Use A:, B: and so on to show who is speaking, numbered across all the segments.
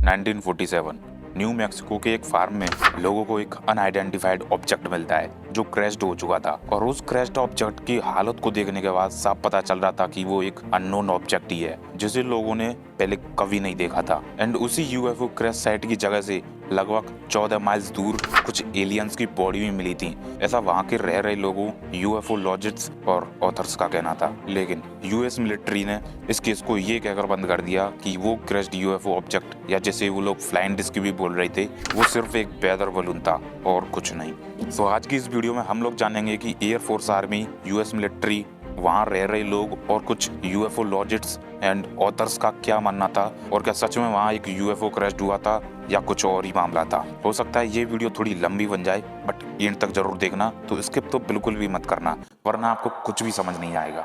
A: 1947 new Mexico के एक farm में लोगों को एक अनआइडेंटिफाइड ऑब्जेक्ट मिलता है जो क्रैश्ड हो चुका था। और उस क्रैश्ड ऑब्जेक्ट की हालत को देखने के बाद साफ पता चल रहा था कि वो एक अननोन ऑब्जेक्ट ही है जिसे लोगों ने पहले कभी नहीं देखा था। एंड उसी यूएफओ क्रैश साइट की जगह से लगभग 14 माइल्स दूर कुछ एलियंस की बॉडी भी मिली थी, ऐसा वहां के रह रहे लोगों, यूएफओलॉजिस्ट्स और ऑथर्स का कहना था। लेकिन यूएस मिलिट्री ने इस केस को ये कहकर बंद कर दिया कि वो क्रैश्ड यूएफओ ऑब्जेक्ट या जैसे वो लोग फ्लाइंग डिस्क भी बोल रहे थे, वो सिर्फ एक वेदर बलून था और कुछ नहीं। सो आज की इस वीडियो में हम लोग जानेंगे कि एयरफोर्स आर्मी, यूएस मिलिट्री, वहाँ रह रहे लोग और कुछ यूएफओलॉजिस्ट्स एंड ऑथर्स का क्या मानना था, और क्या सच में वहाँ एक यूएफओ क्रैश हुआ था या कुछ और ही मामला था। हो सकता है ये वीडियो थोड़ी लंबी बन जाए, बट एंड तक जरूर देखना, तो स्किप तो बिल्कुल भी मत करना वरना आपको कुछ भी समझ नहीं आएगा।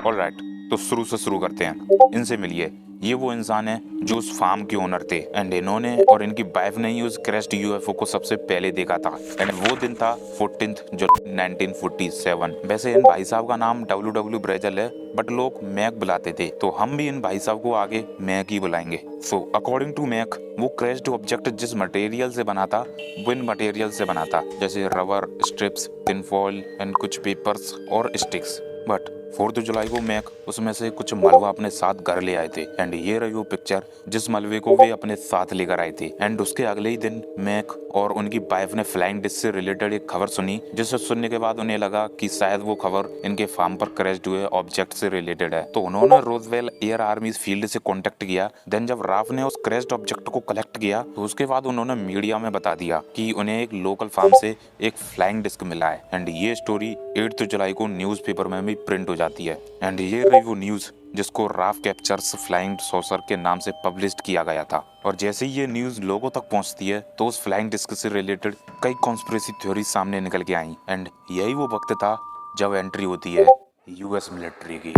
A: ऑलराइट, तो शुरू से शुरू करते हैं। इनसे मिलिए। ये वो इंसान है जो उस फार्म के ओनर थे एंड इन्होंने और इनकी वाइफ ने ही उस क्रैश्ड यूएफओ को सबसे पहले देखा था। एंड वो दिन था 14 जुलाई 1947। वैसे इन भाई साहब का नाम डब्ल्यू ब्रेजल है, बट लोग मैक बुलाते थे, तो हम भी इन भाई साहब को आगे मैक ही बुलाएंगे। सो अकॉर्डिंग टू मैक, वो क्रैश्ड ऑब्जेक्ट जिस मटेरियल से बना था वो इन मटेरियल से बना था, जैसे रबर स्ट्रिप्स, टिनफॉइल एंड कुछ पेपर्स और स्टिक्स। बट 4 जुलाई को मैक उसमें से कुछ मलबा अपने साथ घर ले आए थे। एंड ये रही वो पिक्चर जिस मलबे को वे अपने साथ लेकर आए थे। एंड उसके अगले ही दिन मैक और उनकी वाइफ ने फ्लाइंग डिस्क से रिलेटेड एक खबर सुनी, जिसे सुनने के बाद उन्हें लगा कि शायद वो खबर इनके फार्म पर क्रैश्ड हुए ऑब्जेक्ट से रिलेटेड है। तो उन्होंने रोजवेल एयर आर्मी फील्ड से कॉन्टेक्ट किया। देन जब राफ ने उस क्रैश्ड ऑब्जेक्ट को कलेक्ट किया, तो उसके बाद उन्होंने मीडिया में बता दिया कि उन्हें एक लोकल फार्म से एक फ्लाइंग डिस्क मिला है। एंड ये स्टोरी 8 जुलाई को न्यूज़पेपर में भी प्रिंट हो जाती है। एंड ये रही वो न्यूज़ जिसको राफ कैप्चर्स फ्लाइंग सॉसर के नाम से पब्लिश्ड किया गया था। और जैसे ही ये न्यूज़ लोगों तक पहुंचती है, तो उस फ्लाइंग डिस्क से रिलेटेड कई कॉन्स्पिरेसी थ्योरी सामने निकल के आई। एंड यही वो वक्त था जब एंट्री होती है यूएस मिलिट्री की।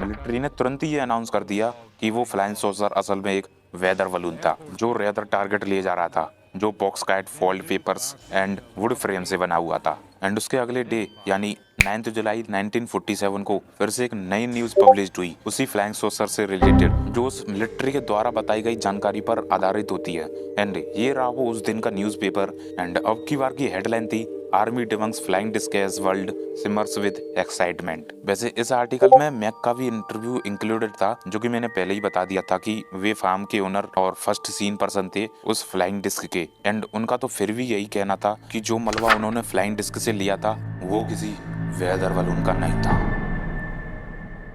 A: मिलिट्री ने तुरंत ही ये अनाउंस कर दिया कि वो फ्लाइंग सॉसर असल में एक वेदर बलून था जो रेदर टारगेट ले जा रहा था, जो box kite folded papers and wood frame से बना हुआ था। एंड उसके अगले डे यानी 9 जुलाई 1947 को फिर से एक नई न्यूज़ पब्लिश हुई उसी फ्लाइंग सॉसर से रिलेटेड, जो उस मिलिट्री के द्वारा बताई गई जानकारी पर आधारित होती है। एंड ये रहा वो उस दिन का न्यूज़पेपर। एंड अब की बार की हेडलाइन थी, army debunks flying disc as world simmers with excitement. वैसे इस आर्टिकल में मैक का भी इंटरव्यू इंक्लूडेड था, जो कि मैंने पहले ही बता दिया था कि वे फार्म के ओनर और फर्स्ट सीन पर्सन थे उस फ्लाइंग डिस्क के। एंड उनका तो फिर भी यही कहना था कि जो मलबा उन्होंने फ्लाइंग डिस्क से लिया था वो किसी वेदर बलून का नहीं था।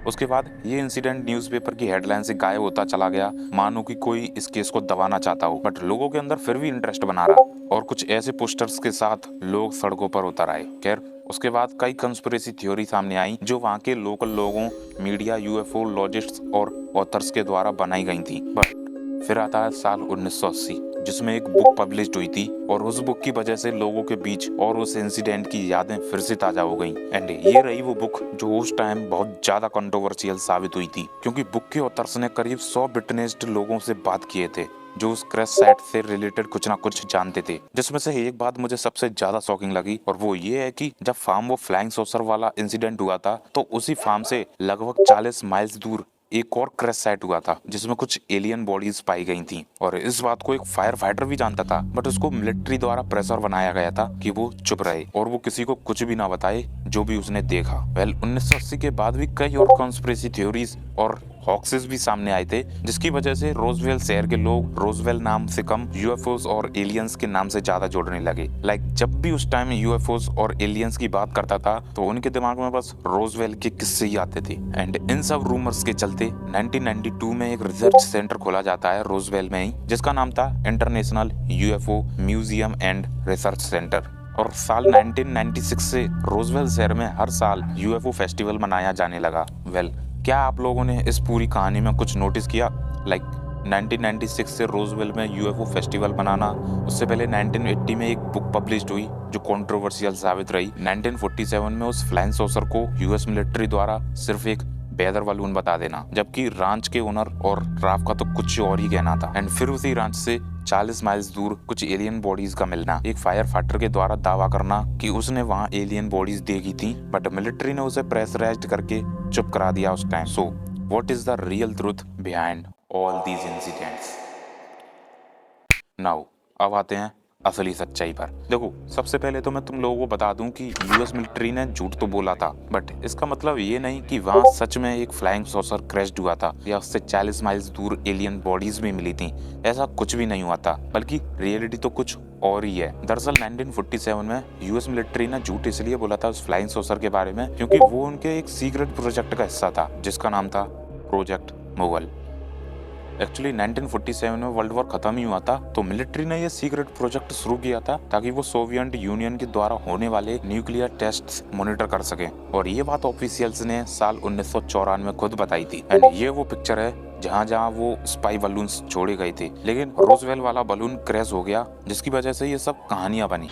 A: उसके बाद ये इंसिडेंट न्यूज़पेपर की हेडलाइन से गायब होता चला गया, मानो कि कोई इस केस को दबाना चाहता हो। बट लोगों के अंदर फिर भी इंटरेस्ट बना रहा और कुछ ऐसे पोस्टर्स के साथ लोग सड़कों पर उतर आए। खैर, उसके बाद कई कंस्पिरेसी थ्योरी सामने आई जो वहाँ के लोकल लोगों, मीडिया, यूएफओलॉजिस्ट्स और ऑथर्स के द्वारा बनाई गई थी। बट फिर आता है साल 1980, जिसमें एक बुक पब्लिश हुई थी और उस बुक की वजह से लोगों के बीच और उस इंसिडेंट की यादें फिर से ताजा हो गईं। एंड ये रही वो बुक जो उस टाइम बहुत ज्यादा कंट्रोवर्शियल साबित हुई थी, क्योंकि बुक के ऑथर्स ने करीब 100 विटनेस्ड लोगों से बात किए थे जो उस क्रैश साइट से रिलेटेड कुछ ना कुछ जानते थे। जिसमें से एक बात मुझे सबसे ज्यादा शॉकिंग लगी, और वो ये है कि जब फार्म वो फ्लाइंग सॉसर वाला इंसिडेंट हुआ था, तो उसी फार्म से लगभग 40 माइल्स दूर एक और क्रैश साइट हुआ था जिसमें कुछ एलियन बॉडीज पाई गई थी। और इस बात को एक फायर फाइटर भी जानता था, बट उसको मिलिट्री द्वारा प्रेशर बनाया गया था कि वो चुप रहे और वो किसी को कुछ भी ना बताए जो भी उसने देखा। 1980 के बाद भी कई और कॉन्स्पिरेसी थ्योरीज और हॉक्सेस भी सामने आए थे, जिसकी वजह से रोजवेल शहर के लोग रोजवेल नाम से कम यूएफओस और एलियंस के नाम से ज्यादा जोड़ने लगे। जब भी उस टाइम यूएफओस और एलियंस की बात करता था, तो उनके दिमाग में बस रोजवेल के किस्से ही आते थे। एंड इन सब रूमर्स के चलते 1992 में एक रिसर्च सेंटर खोला जाता है रोजवेल में ही, जिसका नाम था international UFO museum and research centre. और साल 1996 से रोजवेल शहर में हर साल यूएफओ फेस्टिवल मनाया जाने लगा। क्या आप लोगों ने इस पूरी कहानी में कुछ नोटिस किया? 1996 से रोजवेल में यूएफओ फेस्टिवल बनाना, उससे पहले 1980 में एक बुक पब्लिश हुई जो कंट्रोवर्शियल साबित रही। 1947 में उस फ्लाइंग सॉसर को यूएस मिलिट्री द्वारा सिर्फ एक वेदर बलून बता देना, जबकि रांच के ओनर और राफ का तो कुछ और ही कहना था। एंड फिर उसी रांच से 40 माइल्स दूर कुछ एलियन बॉडीज का मिलना, एक फायर फाइटर के द्वारा दावा करना कि उसने वहां एलियन बॉडीज देखी थी, बट मिलिट्री ने उसे प्रेशराइज्ड करके चुप करा दिया उस time. So what is the real truth behind all these incidents. Now अब आते हैं असली सच्चाई पर। देखो, सबसे पहले तो मैं तुम लोगों को बता दूं कि यूएस मिलिट्री ने झूठ तो बोला था, बट इसका मतलब ये नहीं कि वहाँ सच में एक फ्लाइंग सॉसर क्रैश्ड हुआ था या उससे 40 माइल्स दूर एलियन बॉडीज भी मिली थी। ऐसा कुछ भी नहीं हुआ था, बल्कि रियलिटी तो कुछ और ही है। दरअसल 1947 में यूएस मिलिट्री ने झूठ इसलिए बोला था उस फ्लाइंग सॉसर के बारे में क्योंकि वो उनके एक सीक्रेट प्रोजेक्ट का हिस्सा था जिसका नाम था प्रोजेक्ट मुगल। एक्चुअली 1947 में वर्ल्ड वॉर खत्म ही हुआ था, तो मिलिट्री ने ये सीक्रेट प्रोजेक्ट शुरू किया था ताकि वो सोवियत यूनियन के द्वारा होने वाले न्यूक्लियर टेस्ट्स मॉनिटर कर सकें। और ये बात ऑफिशियल्स ने साल 1994 में खुद बताई थी। एंड ये वो पिक्चर है जहाँ जहाँ वो स्पाई बलून्स छोड़े गए थे, लेकिन रोजवेल वाला बलून क्रैश हो गया जिसकी वजह से ये सब कहानियां बनी।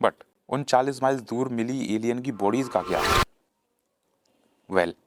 A: बट उन 40 माइल दूर मिली एलियन की बॉडीज का क्या?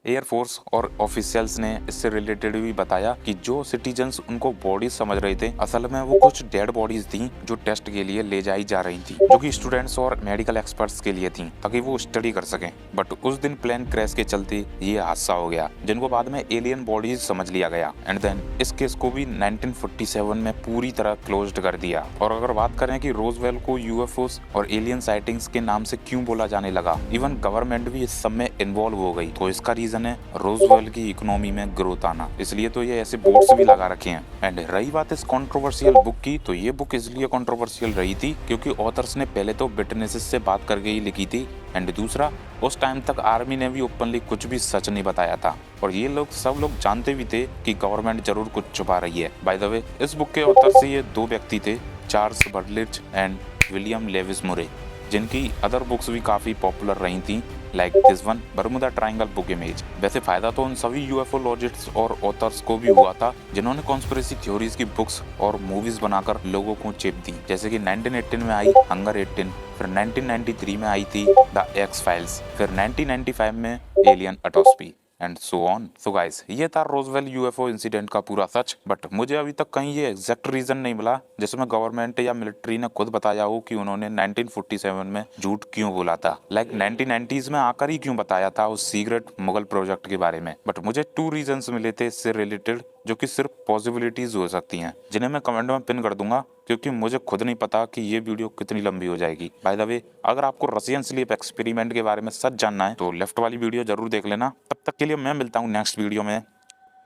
A: एयरफोर्स और ऑफिशियल्स ने इससे रिलेटेड भी बताया कि जो सिटीजन्स उनको बॉडीज समझ रहे थे, असल में वो कुछ डेड बॉडीज थी जो टेस्ट के लिए ले जाई जा रही थी, जो कि स्टूडेंट्स और मेडिकल एक्सपर्ट्स के लिए थी ताकि वो स्टडी कर सकें। बट उस दिन प्लेन क्रैश के चलते ये हादसा हो गया, जिनको बाद में एलियन बॉडीज समझ लिया गया। एंड देन इस केस को भी 1947 में पूरी तरह क्लोज्ड कर दिया। और अगर बात करें कि रोजवेल को यूएफओस और एलियन साइटिंग्स के नाम से क्यों बोला जाने लगा, इवन गवर्नमेंट भी इस सब में इन्वॉल्व हो गई, तो इसका रीजन है रोजवेल की इकोनॉमी में ग्रोथ आना। इसलिए तो ये ऐसे बोर्ड्स भी लगा रखे हैं। एंड रही बात इस कंट्रोवर्शियल बुक की, तो ये बुक इसलिए कंट्रोवर्शियल रही थी क्योंकि ऑथर्स ने पहले तो विटनेसेस से बात करके ही लिखी थी, एंड दूसरा उस टाइम तक आर्मी ने भी ओपनली कुछ भी सच नहीं बताया था, और ये लोग सब लोग जानते भी थे कि गवर्नमेंट जरूर कुछ छुपा रही है। बाय द वे, इस बुक के ऑथर से ये दो व्यक्ति थे, Charles Berlitz and William Lewis Murray, जिनकी अदर बुक्स भी काफी पॉपुलर रही थी, like this one Bermuda Triangle book image. वैसे फायदा तो उन सभी यूएफओलॉजिस्ट्स और ऑथर्स को भी हुआ था जिन्होंने कॉन्स्पिरेसी थ्योरीज की बुक्स और मूवीज बनाकर लोगों को चिप दी, जैसे कि 1918 में आई हंगर 18, फिर 1993 में आई थी द एक्स फाइल्स, फिर 1995 में एलियन अटॉस्पी and so on. So guys, ये था रोजवेल यूएफओ इंसिडेंट का पूरा सच, बट मुझे अभी तक कहीं ये एग्जैक्ट रीजन नहीं मिला जिसमें गवर्नमेंट या मिलिट्री ने खुद बताया हो कि उन्होंने 1947 में झूठ क्यों बोला था, लाइक 1990s में आकर ही क्यों बताया था उस सीक्रेट मुगल प्रोजेक्ट के बारे में। बट मुझे 2 रीजंस मिले थे इससे रिलेटेड, जो कि सिर्फ पॉसिबिलिटीज हो सकती हैं, जिन्हें मैं कमेंट में पिन कर दूंगा क्योंकि मुझे खुद नहीं पता कि ये वीडियो कितनी लंबी हो जाएगी। बाय द वे, अगर आपको रशियन स्लीप एक्सपेरिमेंट के बारे में सच जानना है तो लेफ्ट वाली वीडियो जरूर देख लेना। तब तक के लिए मैं मिलता हूँ नेक्स्ट वीडियो में।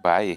A: बाय।